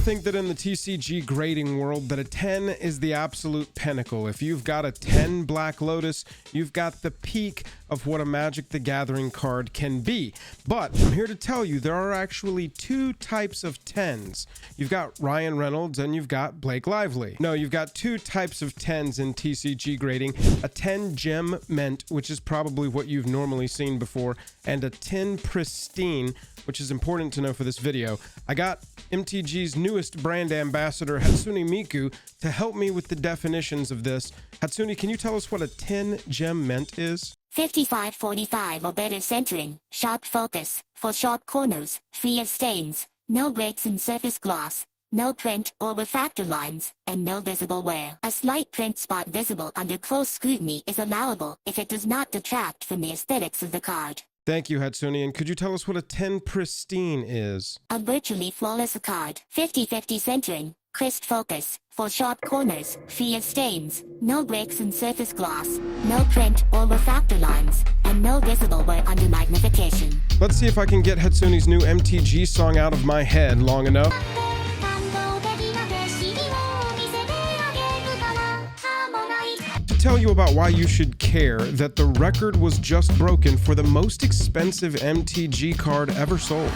think that in the TCG grading world that a 10 is the absolute pinnacle. If you've got a 10 Black Lotus, you've got the peak of what a Magic the Gathering card can be. But I'm here to tell you there are actually two types of 10s. You've got Ryan Reynolds and you've got Blake Lively. No, you've got two types of 10s in TCG grading. A 10 gem mint, which is probably what you've normally seen before, and a 10 pristine, which is important to know for this video. I got MTG's newest brand ambassador, Hatsune Miku, to help me with the definitions of this. Hatsune, can you tell us what a 10 gem mint is? 55-45 or better centering, sharp focus, for sharp corners, free of stains, no breaks in surface gloss, no print or refractor lines, and no visible wear. A slight print spot visible under close scrutiny is allowable if it does not detract from the aesthetics of the card. Thank you, Hatsune. And could you tell us what a 10 pristine is? A virtually flawless card. 50-50 centering, crisp focus, for sharp corners, free of stains, no breaks in surface gloss, no print or refractor lines, and no visible wear under magnification. Let's see if I can get Hatsune's new MTG song out of my head long enough. To tell you about why you should care that the record was just broken for the most expensive MTG card ever sold.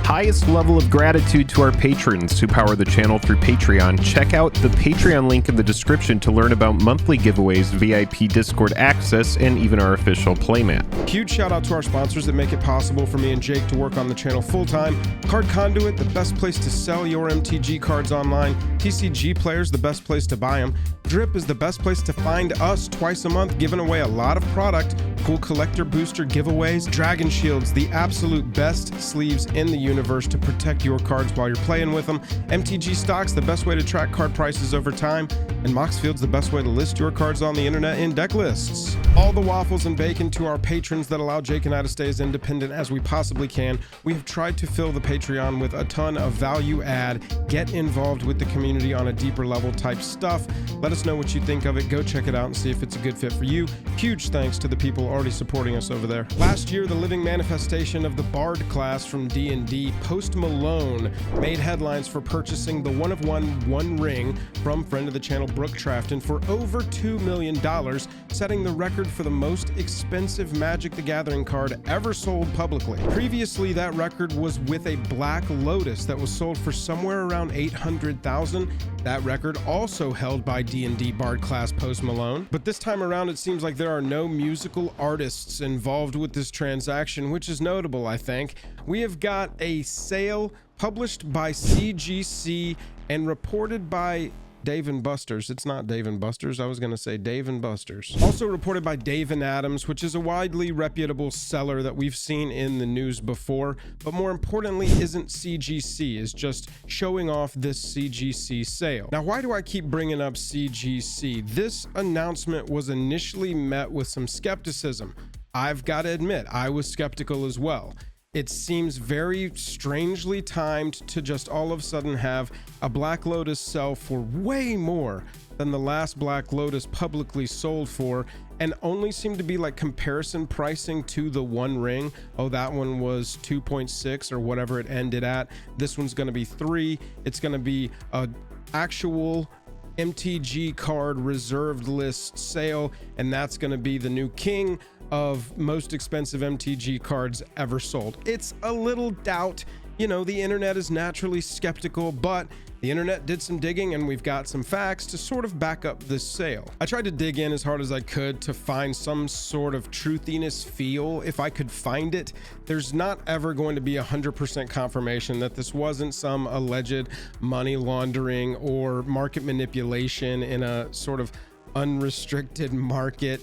Highest level of gratitude to our patrons who power the channel through Patreon. Check out the Patreon link in the description to learn about monthly giveaways, VIP Discord access, and even our official playmat. Huge shout out to our sponsors that make it possible for me and Jake to work on the channel full time. Card Conduit, the best place to sell your MTG cards online. TCG Players, the best place to buy them. Drip is the best place to find us twice a month, giving away a lot of product. Cool collector booster giveaways. Dragon Shields, the absolute best sleeves in the universe to protect your cards while you're playing with them. MTG Stocks, the best way to track card prices over time. And Moxfield's the best way to list your cards on the internet in deck lists. All the waffles and bacon to our patrons that allow Jake and I to stay as independent as we possibly can. We have tried to fill the Patreon with a ton of value add, get involved with the community on a deeper level type stuff. Let us know what you think of it. Go check it out and see if it's a good fit for you. Huge thanks to the people already supporting us over there. Last year, the living manifestation of the Bard class from D&D, Post Malone, made headlines for purchasing the one ring from friend of the channel Brooke Trafton for over $2 million, setting the record for the most expensive Magic the Gathering card ever sold publicly. Previously, that record was with a Black Lotus that was sold for somewhere around $800,000. That record also held by D&D Bard class Post Malone. But this time around, it seems like there are no musical artists involved with this transaction, which is notable, I think. We have got a sale published by CGC and reported by Dave & Buster's. It's not Dave & Buster's. I was going to say Dave & Buster's. Also reported by Dave & Adams, which is a widely reputable seller that we've seen in the news before, but more importantly isn't CGC, is just showing off this CGC sale. Now, why do I keep bringing up CGC? This announcement was initially met with some skepticism. I've got to admit, I was skeptical as well. It seems very strangely timed to just all of a sudden have a Black Lotus sell for way more than the last Black Lotus publicly sold for, and only seem to be like comparison pricing to the One Ring. Oh, that one was 2.6 or whatever it ended at. This one's going to be 3. It's going to be a actual MTG card reserved list sale, and that's going to be the new king of most expensive MTG cards ever sold. It's a little doubt. You know, the internet is naturally skeptical, but the internet did some digging and we've got some facts to sort of back up this sale. I tried to dig in as hard as I could to find some sort of truthiness feel. If I could find it, there's not ever going to be 100% confirmation that this wasn't some alleged money laundering or market manipulation in a sort of unrestricted market.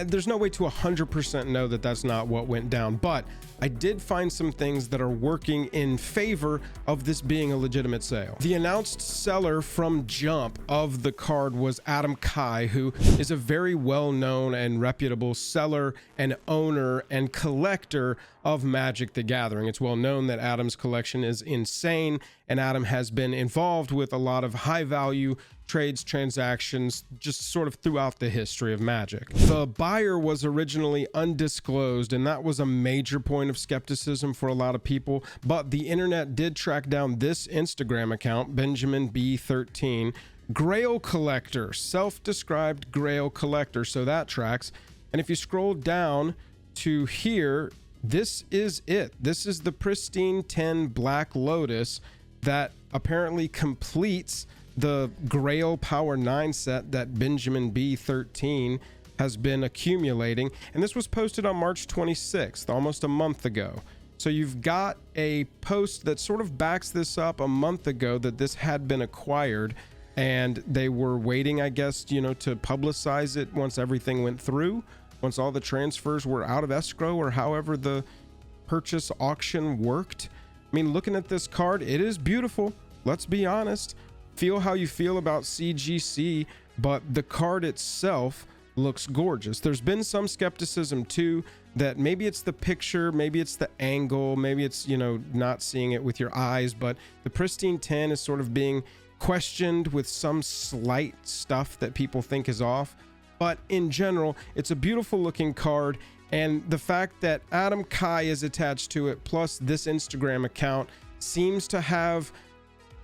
There's no way to 100% know that that's not what went down, but I did find some things that are working in favor of this being a legitimate sale. The announced seller from Jump of the card was Adam Kai, who is a very well-known and reputable seller and owner and collector of Magic the Gathering. It's well known that Adam's collection is insane, and Adam has been involved with a lot of high-value trades, transactions, just sort of throughout the history of Magic. The buyer was originally undisclosed, and that was a major point of skepticism for a lot of people, but the internet did track down this Instagram account, Benjamin B13, Grail Collector, self-described Grail Collector, so that tracks. And if you scroll down to here, this is it. This is the pristine 10 Black Lotus that apparently completes the Grail Power 9 set that Benjamin B13 has been accumulating. And this was posted on March 26th, almost a month ago. So you've got a post that sort of backs this up a month ago that this had been acquired, and they were waiting, I guess, you know, to publicize it once everything went through, once all the transfers were out of escrow, or however the purchase auction worked. I mean, looking at this card, it is beautiful. Let's be honest. Feel how you feel about CGC, but the card itself looks gorgeous. There's been some skepticism too, that maybe it's the picture, maybe it's the angle, maybe it's, you know, not seeing it with your eyes, but the pristine 10 is sort of being questioned with some slight stuff that people think is off. But in general, it's a beautiful looking card, and the fact that Adam Kai is attached to it, plus this Instagram account seems to have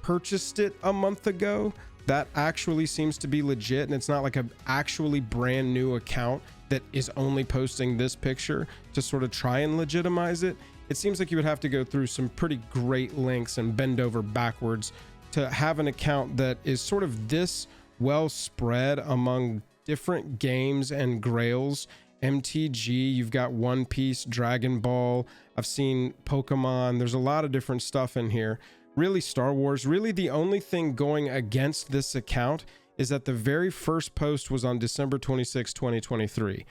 purchased it a month ago, that actually seems to be legit, and it's not like an actually brand new account that is only posting this picture to sort of try and legitimize it. It seems like you would have to go through some pretty great lengths and bend over backwards to have an account that is sort of this well spread among different games and grails. MTG, you've got One Piece, Dragon Ball, I've seen Pokemon, there's a lot of different stuff in here. Really Star Wars. Really the only thing going against this account is that the very first post was on December 26, 2023.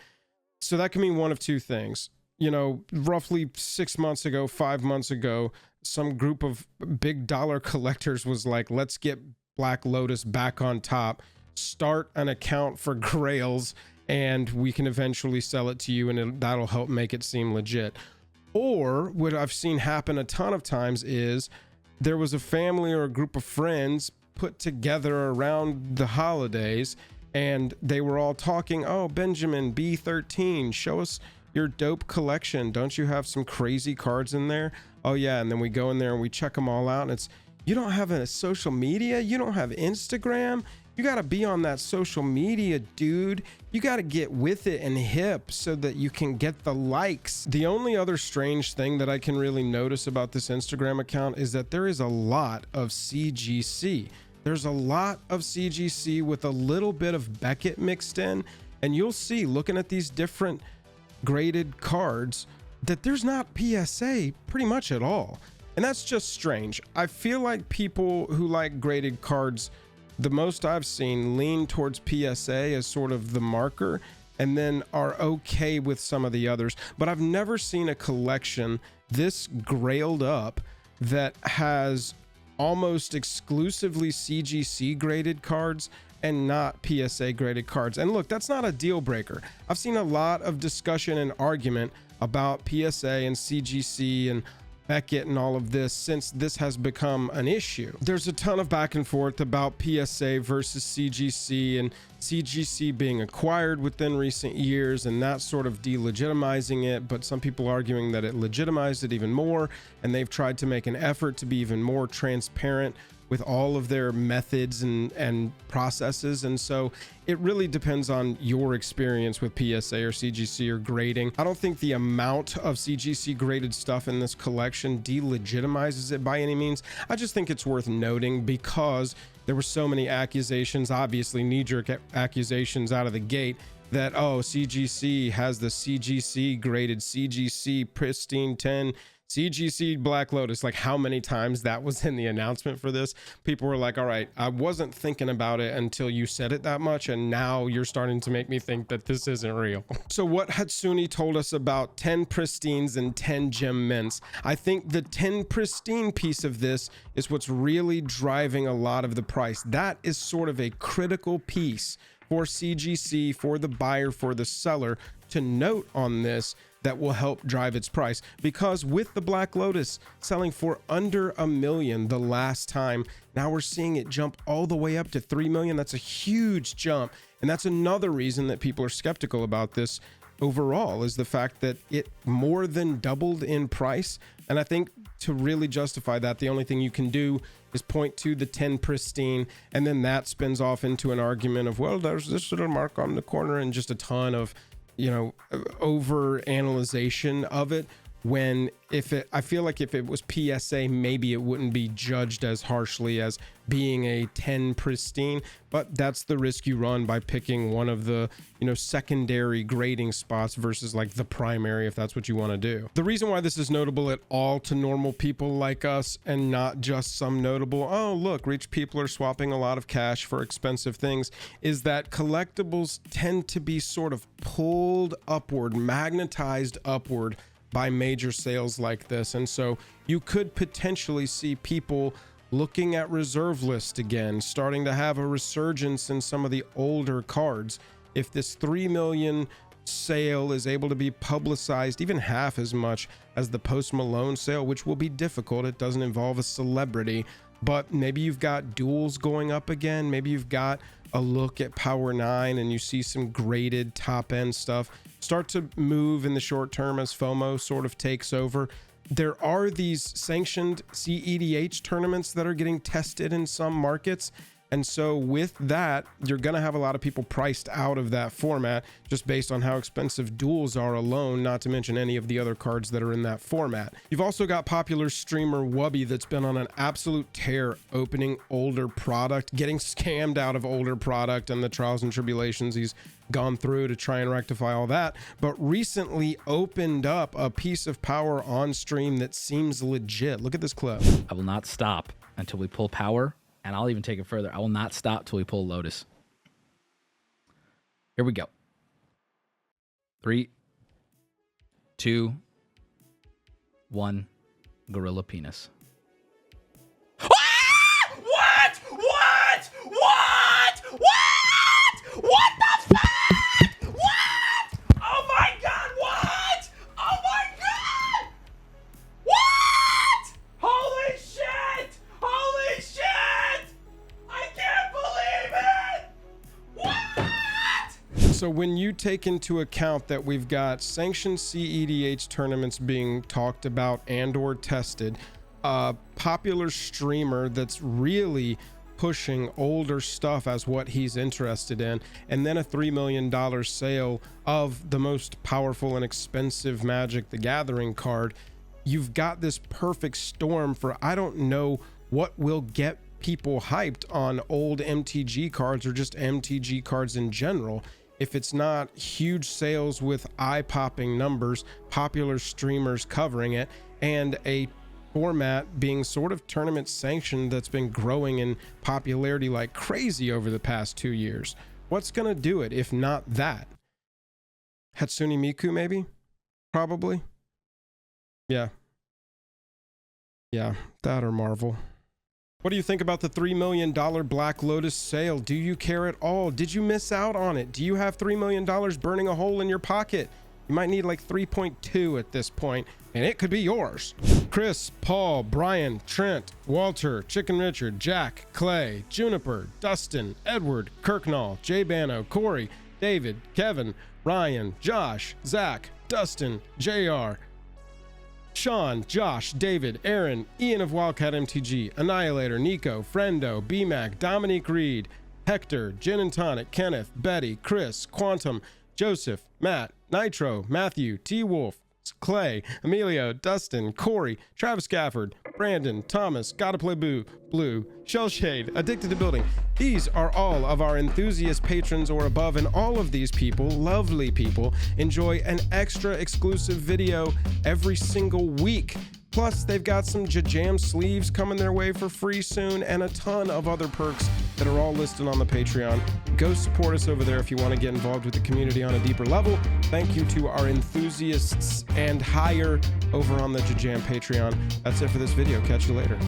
So that can mean one of two things. You know, roughly 6 months ago, 5 months ago, some group of big dollar collectors was like, let's get Black Lotus back on top, start an account for Grails, and we can eventually sell it to you, and that'll help make it seem legit. Or what I've seen happen a ton of times is there was a family or a group of friends put together around the holidays, and they were all talking, oh, Benjamin B13, show us your dope collection. Don't you have some crazy cards in there? Oh yeah. And then we go in there and we check them all out, and it's, you don't have a social media, you don't have Instagram, you got to be on that social media, dude. You got to get with it and hip so that you can get the likes. The only other strange thing that I can really notice about this Instagram account is that there is a lot of CGC. There's a lot of CGC with a little bit of Beckett mixed in, and you'll see, looking at these different graded cards, that there's not PSA pretty much at all. And that's just strange. I feel like people who like graded cards, the most I've seen, lean towards PSA as sort of the marker, and then are okay with some of the others. But I've never seen a collection this grailed up that has almost exclusively CGC graded cards and not PSA graded cards. And look, that's not a deal breaker. I've seen a lot of discussion and argument about PSA and CGC and Beckett and all of this since this has become an issue. There's a ton of back and forth about PSA versus CGC, and CGC being acquired within recent years and that sort of delegitimizing it, but some people arguing that it legitimized it even more, and they've tried to make an effort to be even more transparent with all of their methods and processes. And so it really depends on your experience with PSA or CGC or grading. I don't think the amount of CGC graded stuff in this collection delegitimizes it by any means. I just think it's worth noting because there were so many accusations, obviously knee-jerk accusations out of the gate, that, oh, CGC has the CGC graded CGC pristine 10 CGC Black Lotus. Like, how many times that was in the announcement for this? People were like, all right, I wasn't thinking about it until you said it that much, and now you're starting to make me think that this isn't real. So what Hatsune told us about 10 pristines and 10 gem mints, I think the 10 pristine piece of this is what's really driving a lot of the price. That is sort of a critical piece for CGC, for the buyer, for the seller to note on this, that will help drive its price. Because with the Black Lotus selling for under $1 million the last time, now we're seeing it jump all the way up to $3 million. That's a huge jump, and that's another reason that people are skeptical about this. overall is the fact that it more than doubled in price. And I think to really justify that, the only thing you can do is point to the 10 pristine, and then that spins off into an argument of, well, there's this little mark on the corner, and just a ton of, you know, over analyzation of it. When I feel like if it was PSA, maybe it wouldn't be judged as harshly as being a 10 pristine, but that's the risk you run by picking one of the, you know, secondary grading spots versus like the primary, if that's what you want to do. The reason why this is notable at all to normal people like us, and not just some notable, oh look, rich people are swapping a lot of cash for expensive things, is that collectibles tend to be sort of pulled upward, magnetized upward by major sales like this. And so you could potentially see people looking at reserve list again, starting to have a resurgence in some of the older cards. If this 3 million sale is able to be publicized even half as much as the Post Malone sale, which will be difficult, it doesn't involve a celebrity, but maybe you've got duels going up again, maybe you've got a look at Power 9 and you see some graded top end stuff start to move in the short term as FOMO sort of takes over. There are these sanctioned CEDH tournaments that are getting tested in some markets. And so with that, you're going to have a lot of people priced out of that format just based on how expensive duels are alone, not to mention any of the other cards that are in that format. You've also got popular streamer Wubby that's been on an absolute tear opening older product, getting scammed out of older product and the trials and tribulations he's gone through to try and rectify all that, but recently opened up a piece of power on stream that seems legit. Look at this clip. I will not stop until we pull power. And I'll even take it further. I will not stop till we pull Lotus. Here we go. 3, 2, 1. Gorilla penis. Ah! What? What? What? What? What the fuck? What? Oh my god, what? Oh my god! What? Holy shit! Holy shit! So when you take into account that we've got sanctioned CEDH tournaments being talked about and or tested, a popular streamer that's really pushing older stuff as what he's interested in, and then a $3 million sale of the most powerful and expensive Magic the Gathering card, you've got this perfect storm for, I don't know what will get people hyped on old MTG cards or just MTG cards in general. If it's not huge sales with eye-popping numbers, popular streamers covering it, and a format being sort of tournament sanctioned that's been growing in popularity like crazy over the past 2 years, what's gonna do it if not that? Hatsune Miku, maybe? Probably. Yeah, that or Marvel. What do you think about the $3 million Black Lotus sale? Do you care at all? Did you miss out on it? Do you have $3 million burning a hole in your pocket? You might need like 3.2 at this point, and it could be yours. Chris, Paul, Brian, Trent, Walter, Chicken Richard, Jack, Clay, Juniper, Dustin, Edward, Kirknall, Jay Bano, Corey, David, Kevin, Ryan, Josh, Zach, Dustin, JR, Sean, Josh, David, Aaron, Ian of Wildcat MTG, Annihilator, Nico, Friendo, BMAC, Dominique Reed, Hector, Gin and Tonic, Kenneth, Betty, Chris, Quantum, Joseph, Matt, Nitro, Matthew, T-Wolf, Clay, Emilio, Dustin, Corey, Travis Gafford, Brandon, Thomas, Gotta Play Blue, Shellshade, Addicted to Building. These are all of our enthusiast patrons or above, and all of these people, lovely people, enjoy an extra exclusive video every single week. Plus, they've got some JAJAM sleeves coming their way for free soon, and a ton of other perks that are all listed on the Patreon. Go support us over there if you want to get involved with the community on a deeper level. Thank you to our enthusiasts and higher over on the JAJAM Patreon. That's it for this video. Catch you later.